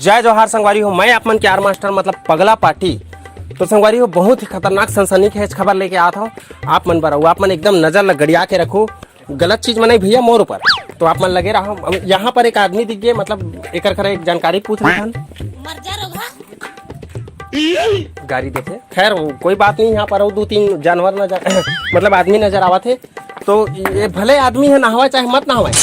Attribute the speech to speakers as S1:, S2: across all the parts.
S1: जय जोहार संगवारी हो। मैं आप मन के आर मास्टर मतलब पगला पार्टी। तो संगवारी हो बहुत ही खतरनाक सनसनीखेज खबर लेके आता हूँ आप मन पर। आप मन एकदम नजर लग गड़िया के रखो, गलत चीज मनाई भैया मोर ऊपर। तो आप मन लगे रहो। यहाँ पर एक आदमी दिख गए, मतलब एक एक जानकारी पूछ रहे थे। गाड़ी देखे, खैर कोई बात नहीं। यहाँ पर दो तीन जानवर नजर मतलब आदमी नजर आवा थे। तो ये भले आदमी है, नहवाए चाहे मत नहवाए,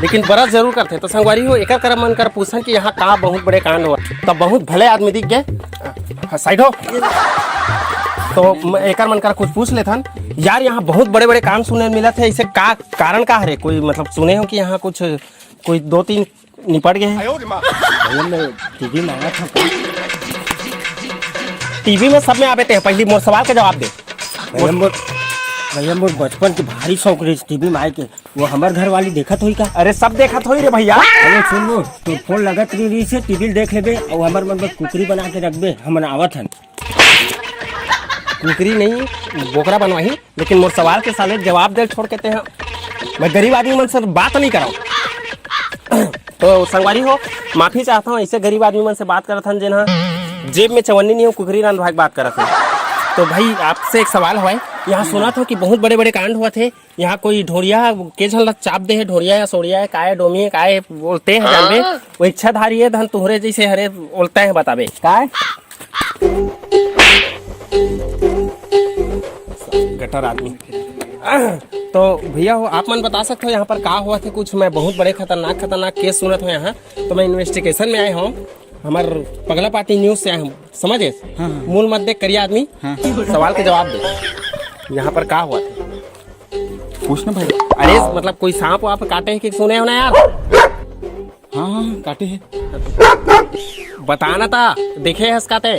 S1: लेकिन बरस जरूर करते। तो संगवारी हो एक कर मन कर पूछन कि यहाँ कहाँ बहुत बड़े कांड हुआ। तब बहुत भले आदमी दिख गए, साइड हो। तो एक मन कर कुछ पूछ लेथन यार, यहाँ बहुत बड़े बड़े कांड सुनने मिला थे। इसे का कारण का है? कोई मतलब सुने हो कि यहाँ कुछ कोई दो तीन निपट गए हैं? टीवी में सब में आते हैं। पहली मोर सवाल का जवाब दे।
S2: भैया मोर बचपन के भारी शौक रही टीवी में आए के, वो हमार घर वाली देखत हुई का?
S1: अरे सब देखत होई रे भैया।
S2: अरे सुन लो, तो फोन लगत रही से टीवी देख लेबे और हमार मन में कुकरी बना के रखबे, हम आवत हन।
S1: कुकरी नहीं, बोकरा बनवाही। लेकिन मोर सवाल के साले जवाब दे छोड़ के हैं। मैं गरीब आदमी मन से बात नहीं कराऊं। तो संगवारी हो माफी चाहता हूँ, ऐसे गरीब आदमी मन से बात करत हन जिन्हा जेब में चवन्नी नहीं हो, कुकरी रान भाग बात करत है। तो भाई आपसे एक सवाल है, यहाँ सुना था कि बहुत बड़े बड़े कांड हुआ थे। यहाँ कोई ढोरिया के झल चाप दे है, ढोरिया या सोड़िया है, काय डोमी है, काय बोलते हैं जानबे। वो इच्छाधारी है धन तुहरे जैसे हरे बोलते हैं, बताबे काय गटर आदमी। तो भैया हो आप मन बता सकते हो यहाँ पर का हुआ थे? कुछ मैं बहुत बड़े खतरनाक केस सुनत हूँ यहाँ। तो मैं इन्वेस्टिगेशन में आया हूँ, हमार पगला पार्टी न्यूज से आया हूँ, समझे?
S2: हाँ।
S1: मूल मत देख करिया आदमी। हाँ। सवाल के जवाब दे। यहाँ पर का हुआ था?
S2: पूछना भाई।
S1: अरे मतलब कोई सांप वाप काटे है कि सुने हो ना यार?
S2: हाँ काटे है।
S1: बताना था, देखे है काटे?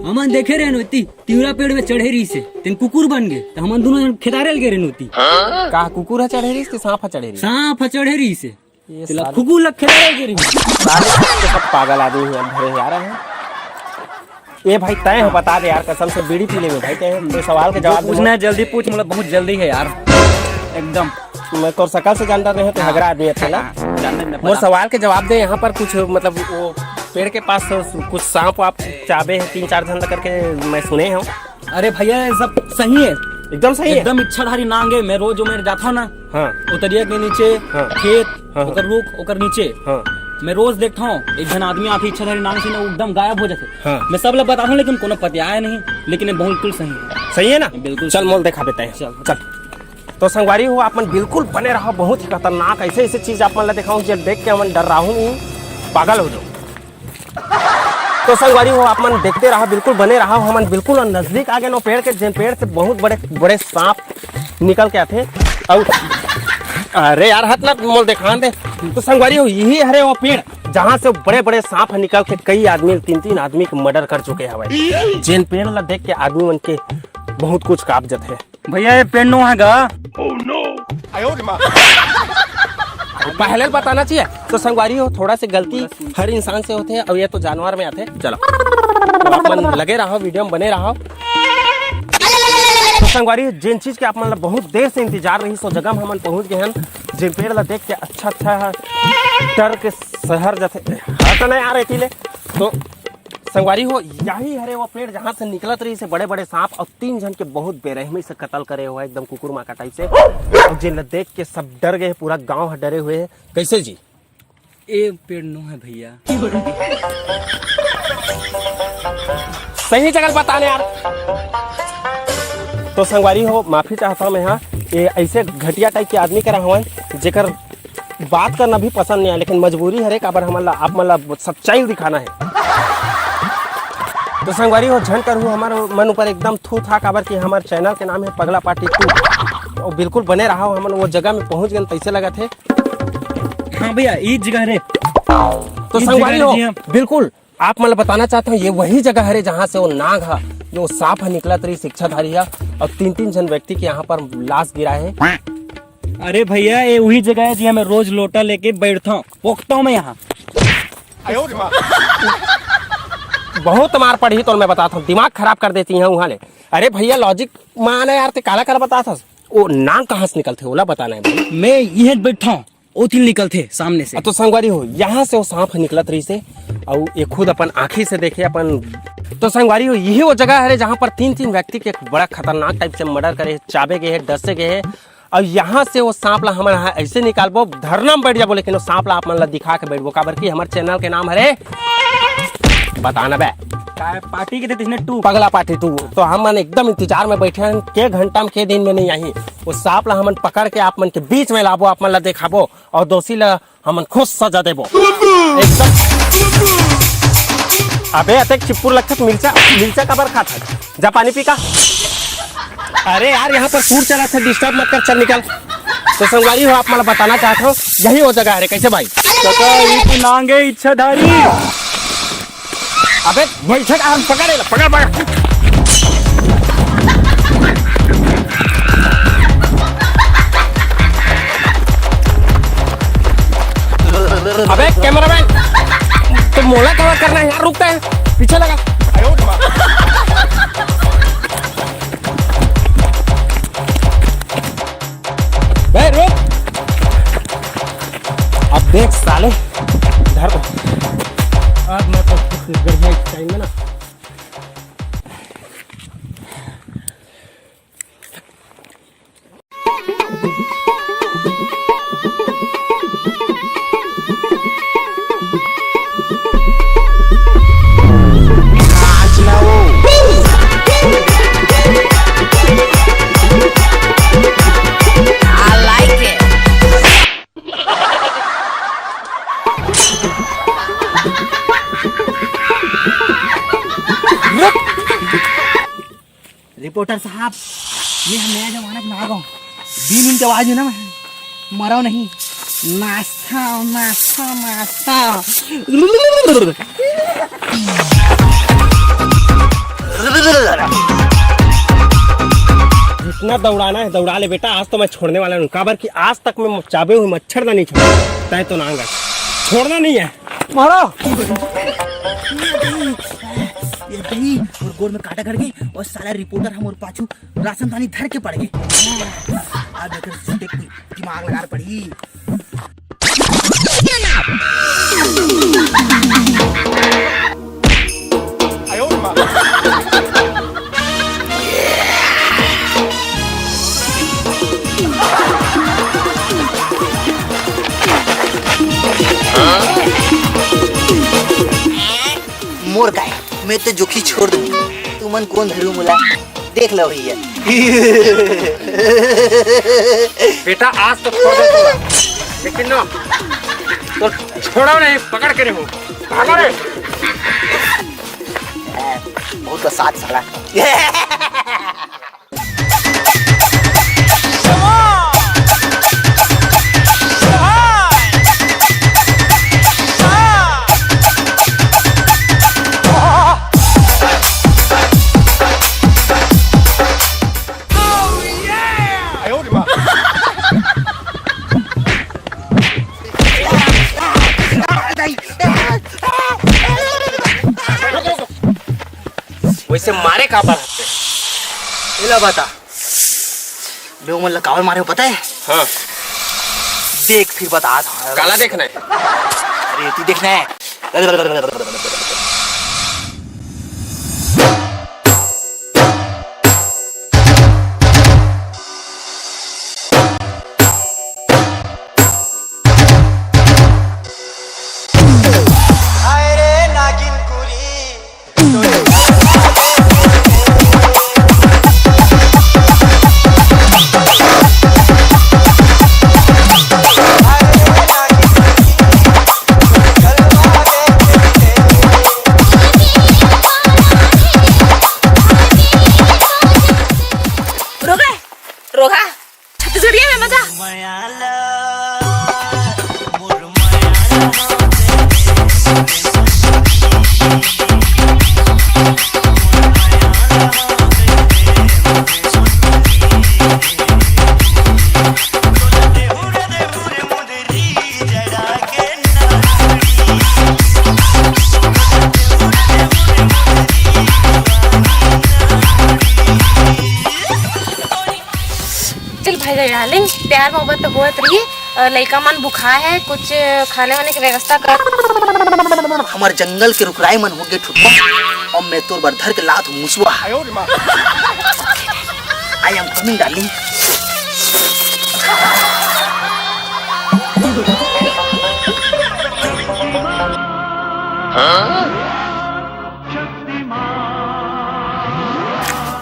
S3: हमन देखे रहे नोती तिवरा पेड़ में चढ़े रही से तेन कुकुर बन गए, तो हमन दोनों खेतारेल गए नोती।
S1: का कुकुर है चढ़े रही कि सांप है चढ़े रही?
S3: सांप चढ़े रही से
S1: ये
S3: कुकुर लग खेतारेल गए रही।
S1: सब पागल आदमी है, भरे जा रहे हैं। ये भाई तय है, बता दे यार कसम से, बीड़ी पी ले भाई। तो सवाल के जवाब
S3: पूछना है, जल्दी पूछ, मतलब बहुत जल्दी है यार एकदम।
S1: मैं तो शकल से जानता नहीं, तो हगरा आदमी है। मोर सवाल के जवाब दे। यहाँ पर कुछ मतलब वो पेड़ के पास कुछ सांप आप चाबे हैं 3-4 जन करके मैं सुने हूँ।
S3: अरे भैया ये सब सही है,
S1: एकदम सही है,
S3: एकदम इच्छाधारी नांग है। मैं रोज मेरे जाता हूँ ना,
S1: हाँ
S3: उतरिया के नीचे
S1: हाँ।
S3: खेत,
S1: हाँ।
S3: ओकर रुख, ओकर नीचे
S1: हाँ।
S3: मैं रोज देखता हूँ एक जन आदमी आप इच्छाधारी नांग से ना एकदम गायब हो जाते।
S1: हाँ।
S3: मैं सब लोग बताता हूँ लेकिन कोनो पता आया नहीं, लेकिन ये बिल्कुल सही है।
S1: सही है ना?
S3: बिल्कुल।
S1: चल मोल देखा देते हैं। चल तो संगवारी हो आप मन बिल्कुल बने रहो, बहुत ही खतरनाक ऐसे चीज आप मन दिखाऊं जब देख के हम डर रहा हूँ, पागल हो जाओ। तो संगवारी हो आप मन देखते रहो, बिल्कुल बने रहो। हम बिल्कुल नजदीक आ गए नो पेड़ के, जिन पेड़ से बहुत बड़े बड़े सांप निकल के आते। और अरे यार हाथ ना मोल देखा दे। तो संगवारी हो यही हरे वो पेड़ जहाँ से बड़े बड़े सांप निकल के कई आदमी 3-3 आदमी के मर्डर कर चुके हैं। जिन पेड़ ला देख के आदमी मन के बहुत कुछ काबजत है।
S3: भैया ये पेड़ नो है गा?
S1: पहले बताना चाहिए। तो संगवारी हो थोड़ा सी गलती हर इंसान से होते हैं, और ये तो जानवर में आते हैं। चलो तो आप मन लगे रहो, वीडियो में बने रहो। तो संगवारी जिन चीज के आप मतलब बहुत देर से इंतजार रही, सो जगह हम पहुंच गए हैं। जिन पेड़ ला देख के अच्छा डर के शहर जाते तो नहीं आ रहे थी ले। तो संगवारी हो यही हरे वो पेड़ जहाँ से निकलत रही से बड़े बड़े सांप, और 3 जन के बहुत बेरहमी से कत्ल करे हुआ एकदम कुकुर माका टाइप से। और जिन देख के सब डर गए, पूरा गांव डरे हुए है। कैसे जी?
S3: ये पेड़ नो है भैया,
S1: सही जगह बताने यार। तो संगवारी हो माफी चाहता हूँ मैं यहाँ, ये ऐसे घटिया टाइप के आदमी करा हुआ जेकर बात करना भी पसंद नहीं है, लेकिन मजबूरी है काबर हमारा आप मतलब सच्चाई दिखाना है। तो संगवारी हो झन कर हमारे मन ऊपर एकदम थू था काबर कि हमारे चैनल के नाम है पगला पार्टी 2। और बिल्कुल बने रहा हम वो जगह में पहुंच गए, पैसे लगा थे।
S3: हाँ भैया ये जगह रे।
S1: तो संगवारी हो बिल्कुल आप मतलब बताना चाहता हूँ, ये वही जगह है जहाँ से वो नाग है जो सांप है निकला तरी शिक्षाधारी है, और 3-3 जन व्यक्ति के यहाँ पर लाश गिरा है।
S3: अरे भैया ये वही जगह है जी, मैं रोज लोटा लेके बैठता हूँ, पोखता हूँ मैं यहाँ।
S1: बहुत मार पड़ी तो मैं बताता हूँ, दिमाग खराब कर देती है वहाँ ले। अरे भैया लॉजिक माना यार, ते काला बताता वो नाग कहाँ से निकलते ओला बताना है भाई।
S3: मैं यही बैठा हूँ ओ तिल निकलते सामने से।
S1: तो संगवारी हो यहाँ से वो सांप निकलत रही से और ये खुद अपन आँखी से देखे अपन। तो संगवारी हो यही वो जगह है जहाँ पर 3 व्यक्ति के बड़ा खतरनाक टाइप से मर्डर करे, चाबे गए है, डसे गए है। और यहाँ से वो सांप ला हमारे यहाँ ऐसे निकालबो, धरना में बैठ जाबो, लेकिन वो सांप ला आप मन ला दिखा के बैठबो। काबर की हमारे चैनल के नाम है बताना बे
S3: पार्टी के देते टू
S1: पगला पार्टी टू। तो हम मन एकदम इंतजार में बैठे हैं, के घंटा में के दिन में नहीं आई। वो सांप ला हमन पकड़ के आप मन के बीच में लाबो, आप मन ला दिखाबो और दोषी ला हमन खुद सजा देबो एकदम। अबे अतक चिप्पुर लगता मिर्चा काबर खाता है? जा पानी पी का। अरे यार यहाँ पर सूर चला था, डिस्टर्ब मत कर, चल निकल। तो संगवारी हो आप मला बताना चाहते हो यही वो जगह है कैसे भाई?
S2: नांगे इच्छाधारी।
S1: अबे बैठक आराम पकड़ पकड़। अबे कैमरामैन तो मोला कवर करना है यार, रुकता है पीछे लगा। भाई रुक, अब देख साले इधर को। अब मैं तो बढ़िया टाइम में ना
S3: रिपोर्टर साहब, ये हम नया जमाना के नागो दिन उनके आवाज है ना, मैं मरो नहीं। नाश्ता नाश्ता नाश्ता
S1: जितना दौड़ाना है दौड़ा ले बेटा, आज तो मैं छोड़ने वाला हूँ। काबर की आज तक मैं चाबे हुए मच्छर नहीं छोड़ा, तय तो नांगा छोड़ना नहीं है। मारो
S3: ये दही और गोड़ में काटा करके और साला रिपोर्टर हम और पाछू राशन पानी धर के पड़ गए। आज देख दिमाग लगा पड़ी।
S4: मोर का मैं तो जोखी छोड़ दूँ, तू मन कौन धरू मुला देख लो भैया।
S1: बेटा आज तो छोड़ दे तू, लेकिन ना तो छोड़ो नहीं, पकड़ के रहो। भागो रे,
S4: बहुत का साथ साला।
S1: वैसे मारे का बात
S4: इला बता बेओ मन कावर मारे हो पता है?
S1: हाँ
S4: देख फिर बता।
S1: काला देखना है?
S4: अरे तू देखना है।
S5: रोगा छत्तीसगढ़िया में मजा। चल भाई डार्लिंग, प्यार मोहब्बत तो बहुत रही, लड़का मन भूखा है, कुछ खाने वाने की व्यवस्था कर।
S4: हमार जंगल के रुकराई मन हो गए ठुटवा, और मैं तोर बरधर के लात मुसवा। I am coming darling.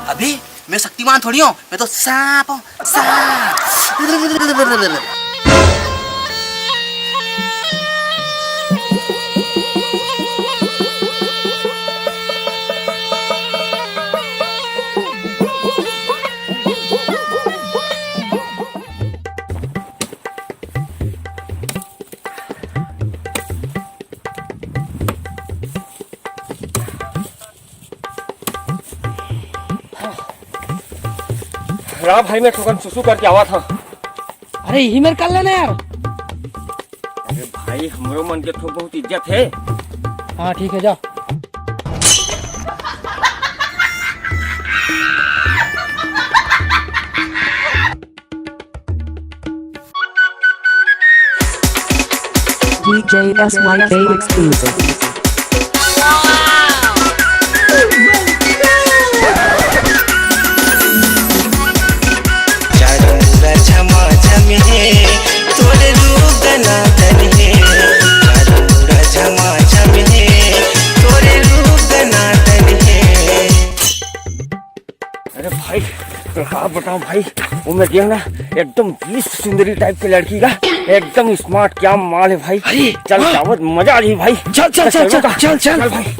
S4: अभी मैं शक्तिमान थोड़ी हूँ, मैं तो सांप हूँ, सांप।
S2: रा भाई मैं ठोकन सुसु करके आवा था।
S3: अरे यही मेरे कर लेना यार।
S2: अरे भाई हमरो मन के तो बहुत इज्जत है।
S3: हाँ ठीक है जा।
S6: DJ SYK exclusive.
S2: अरे भाई हाँ बताओ भाई, वो मैं देखना एकदम 20 सुंदरी टाइप की लड़की का एकदम स्मार्ट, क्या माल है भाई। चल चावत मजा आ रही भाई।
S3: चल चल चल चल चल चल
S2: भाई।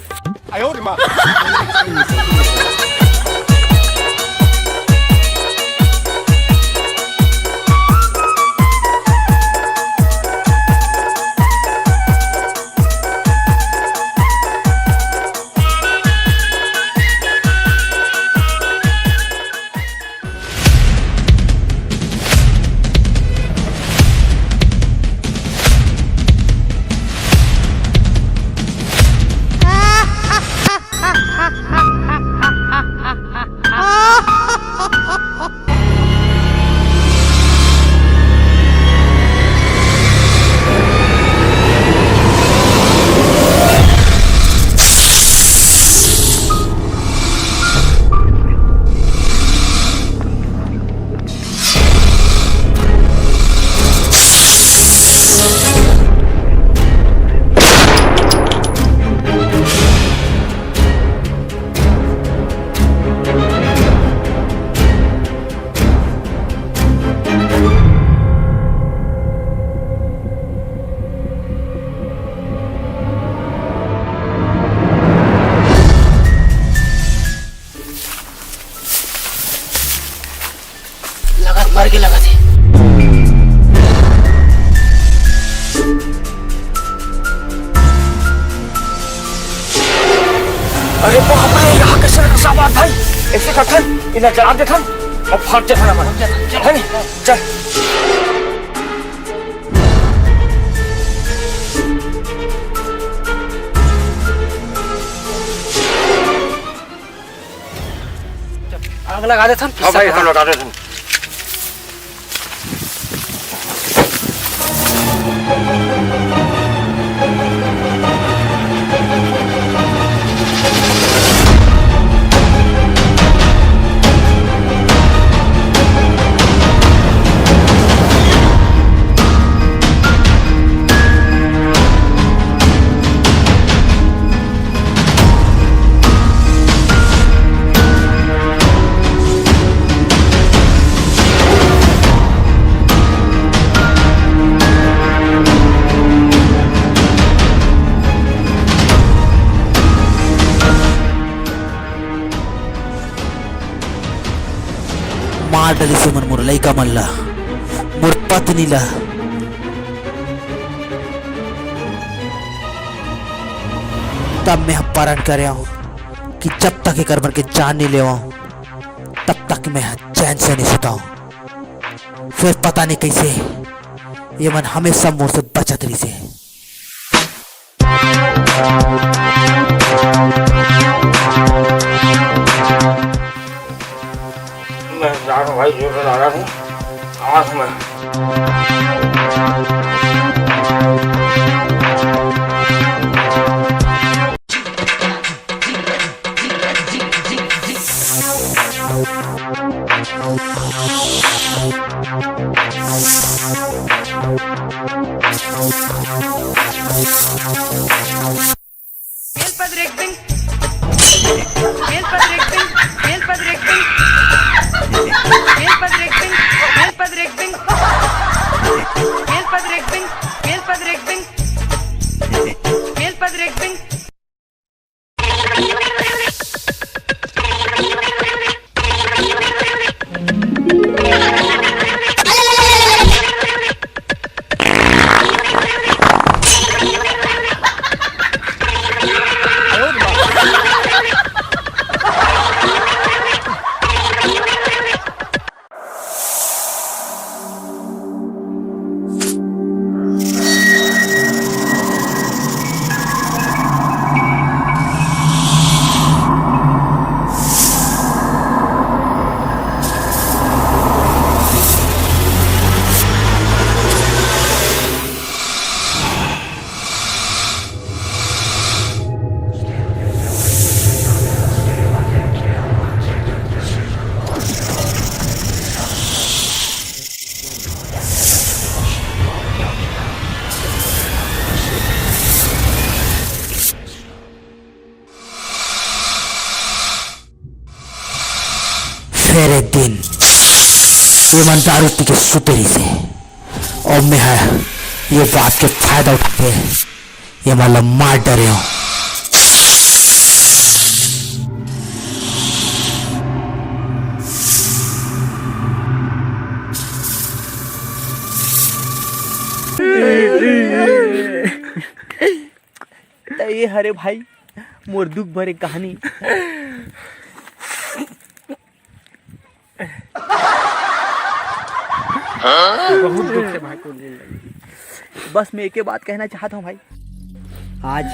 S4: मर के लगा थे।
S2: अरे बाप रे, यहाँ कैसे रखा बात भाई। ऐसे कथन इन्हें जला दे थन और भाग दे थन। चल चल
S3: आग लगा दे थन।
S2: हाँ भाई हम लगा दे थन।
S4: मार डली से मन मुरलई का मल्ला मुर पत्नी ला। तब मैं अपहरण कर रहा हूँ कि जब तक एक करमर के जान नहीं ले हूँ तब तक मैं चैन से नहीं सोता हूँ। फिर पता नहीं कैसे ये मन हमेशा मोर से बचत रही से।
S2: मैं जा रहा हूँ भाई, जोर से जा रहा हूँ। आवाज में
S4: फिर एक दिन एमन दारू पी के सुतेरी से और मैं है ये बात के फायदा उठा के ये मतलब मार डरे हूं।
S3: तो ये हरे भाई मोर दुख भरे कहानी
S1: बहुत दुख से भाई को जिंदगी।
S3: बस मैं एक ही बात कहना चाहता हूँ भाई, आज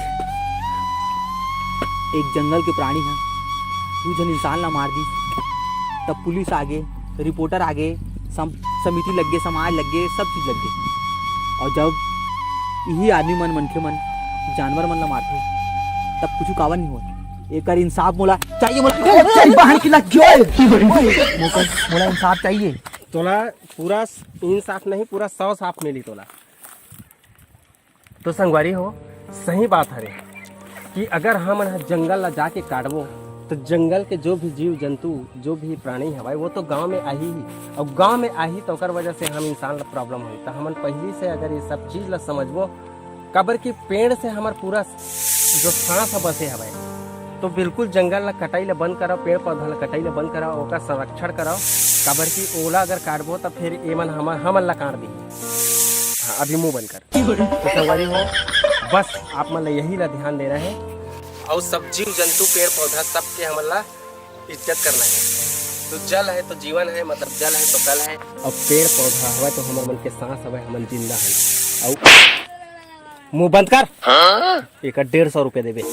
S3: एक जंगल के प्राणी है तू जन इंसान ना मार दी, तब पुलिस आगे, रिपोर्टर आगे, समिति लग गए, समाज लग गए, सब चीज लग गए, और जब यही आदमी मन के मन जानवर मन ला मारते तब कुछ कावन नहीं होता। एक इंसाफ मोला चाहिए, मोला इंसाफ चाहिए।
S1: तोला पूरा इंसाफ नहीं, पूरा 100 साफ मिली तोला। तो संगवारी हो, सही बात है कि अगर हम जंगल ला जाके काटबो तो जंगल के जो भी जीव जंतु, जो भी प्राणी है भाई, वो तो गांव में आई ही, और गांव में आई तो ओकर वजह से हम इंसान ला प्रॉब्लम हुई। तो हमन पहली से अगर ये सब चीज ला समझबो, कबर की पेड़ से हमार पूरा जो सांस है बसे है भाई, तो बिल्कुल जंगल ला कटाई ला बंद कराओ, पेड़ पौधा ला कटाई ला बंद कराओ, ओका संरक्षण कराओ। कबर की ओला अगर काटबो तो फिर एमन हमन ला काट दी। हाँ, अभी मुंह बंद कर। तो संगवारी हो, बस आप मन ला यही ला ध्यान देना है, और सब जीव जंतु पेड़ पौधा सबके हमन ला इज्जत करना है। तो जल है तो जीवन है, मतलब जल है तो कल है, और पेड़ पौधा हवा तो हमर मन के सांस हवा, हमन जिंदा है। और मुंह बंद कर, एक 150 रुपये देवे।